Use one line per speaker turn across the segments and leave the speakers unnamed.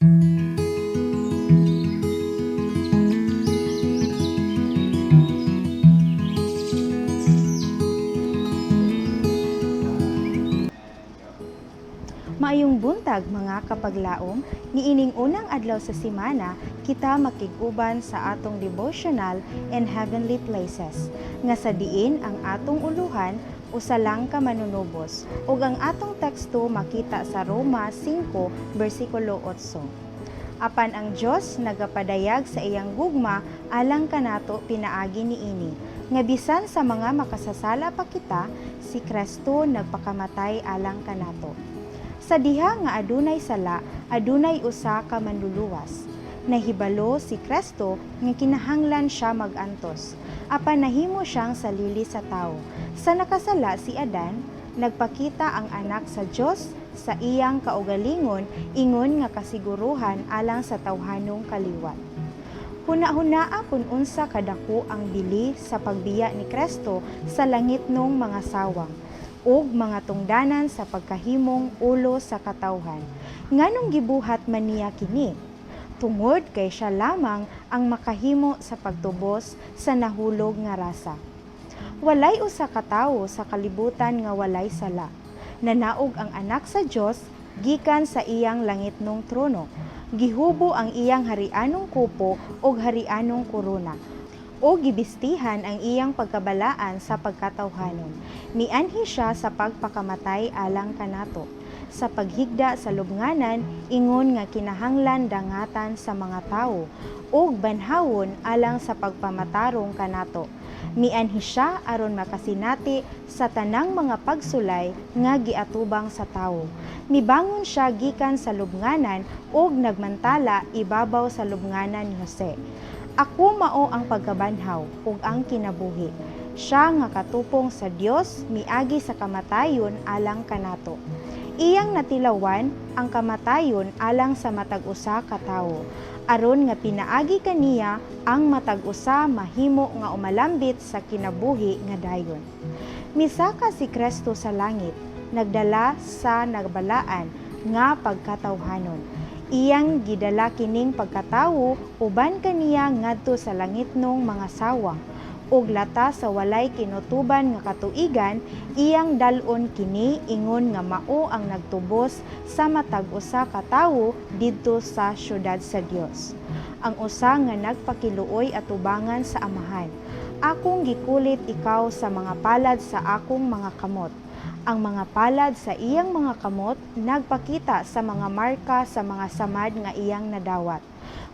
Maayong buntag mga kapaglaom, niining unang adlaw sa semana, kita makiguban sa atong devotional and heavenly places. Nga sa diin ang atong uluhan, usa lang ka manunubos, ug ang atong teksto makita sa Roma 5, versikulo 8. Apan ang Dios nagapadayag sa iyang gugma alang kanato pinaagi niini, nga bisan sa mga makasasala pa kita, si Kristo nagpakamatay alang kanato. Sa diha nga adunay sala, adunay usa ka manluluwas. Nahibalo si Kristo nga kinahanglan siya magantos, apan nahimo siyang salili sa tao. Sa nakasala si Adan, nagpakita ang anak sa Dios sa iyang kaugalingon, ingon nga kasiguruhan alang sa tawhanong kaliwat. Huna-hunaa kun unsa kadako ang bili sa pagbiya ni Kristo sa langitnong mga sawang, ug mga tungdanan sa pagkahimong ulo sa katawhan. Nganong gibuhat man niya kini? Tungod kay siya lamang ang makahimo sa pagtubos sa nahulog nga rasa. Walay usa ka tawo sa kalibutan nga walay sala. Nanaog ang anak sa Dios gikan sa iyang langitnong trono. Gihubo ang iyang harianong kupo ug harianong korona, o gibistihan ang iyang pagkabalaan sa pagkatawhanon. Nianhi siya sa pagpakamatay alang kanato. Sa paghigda sa lubnganan, ingon nga kinahanglan dangatan sa mga tawo, ug banhawon alang sa pagpamatarong kanato. Nianhi siya aron makasinati sa tanang mga pagsulay nga giatubang sa tawo. Mibangon siya gikan sa lubnganan ug nagmantala ibabaw sa lubnganan ni Jose. Ako mao ang pagkabanhaw ug ang kinabuhi. Siya nga katupong sa Dios miagi sa kamatayon alang kanato. Iyang natilawan ang kamatayon alang sa matag usa ka tawo, aron nga pinaagi kaniya ang matag usa mahimo nga umalambit sa kinabuhi nga dayon. Misaka si Kristo sa langit, nagdala sa nagbalaan nga pagkatawhanon. Iyang gidala kining pagkatawo uban kaniya ngadto sa langitnong mga sawang, ug lata sa walay kinutuban nga katuigan, iyang dalon kini ingon nga mao ang nagtubos sa matag usa ka tawo didto sa syudad sa Dios. Ang usa nga nagpakiluoy atubangan sa Amahan. Akong gikulit ikaw sa mga palad sa akong mga kamot. Ang mga palad sa iyang mga kamot nagpakita sa mga marka sa mga samad nga iyang nadawat.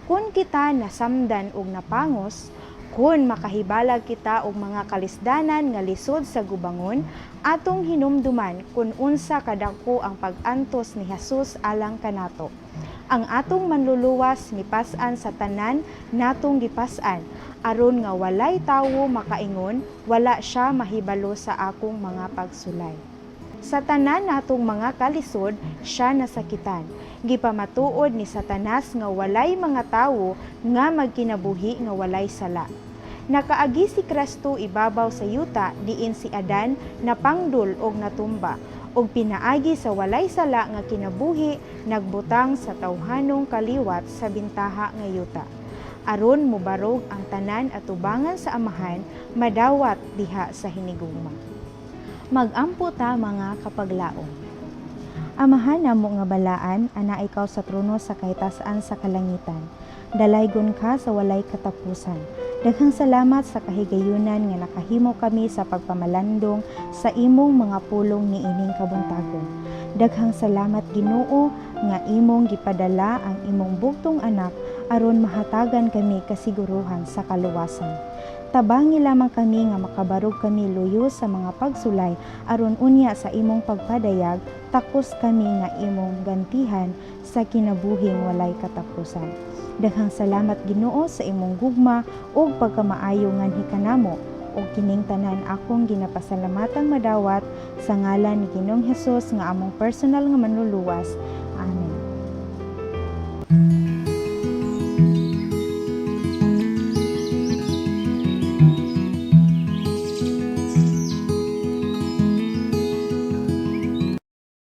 Kung kita nasamdan og napangos, kung makahibalag kita og mga kalisdanan nga lisod sa gubangon, atong hinumduman kung unsa kadako ang pag-antos ni Jesus alang kanato. Ang atong manluluwas mipas-an sa tanan natong gipas-an, aron nga walay tawo makaingon, wala siya mahibalo sa akong mga pagsulay. Sa tanan natong mga kalisod, siya nasakitan. Gipamatuod ni Satanas nga walay mga tawo nga magkinabuhi nga walay sala. Nakaagi si Kristo ibabaw sa yuta diin si Adan napangdul og natumba, og pinaagi sa walay sala nga kinabuhi nagbutang sa tawhanong kaliwat sa bintaha nga yuta. Aron mobarog ang tanan atubangan sa Amahan, madawat diha sa hinigugma. Magampo ta mga kapaglaom. Amahan namo nga balaan, ana ikaw sa trono sa kahitasan sa kalangitan. Dalaygon ka sa walay katapusan. Daghang salamat sa kahigayunan nga nakahimo kami sa pagpamalandong sa imong mga pulong niining kabuntagon. Daghang salamat Ginoo nga imong gipadala ang imong bugtong anak aron mahatagan kami kasiguruhan sa kaluwasan. Tabangi lamang kami nga makabarog kami luyo sa mga pagsulay aron unya sa imong pagpadayag takos kami nga imong gantihan sa kinabuhing walay katapusan. Daghang salamat Ginoo sa imong gugma ug pagkamaayo nganhi kanamo ug kining tanan akong ginapasalamatang madawat sa ngalan ni Ginoong Hesus nga among personal nga manluluwas. Amen.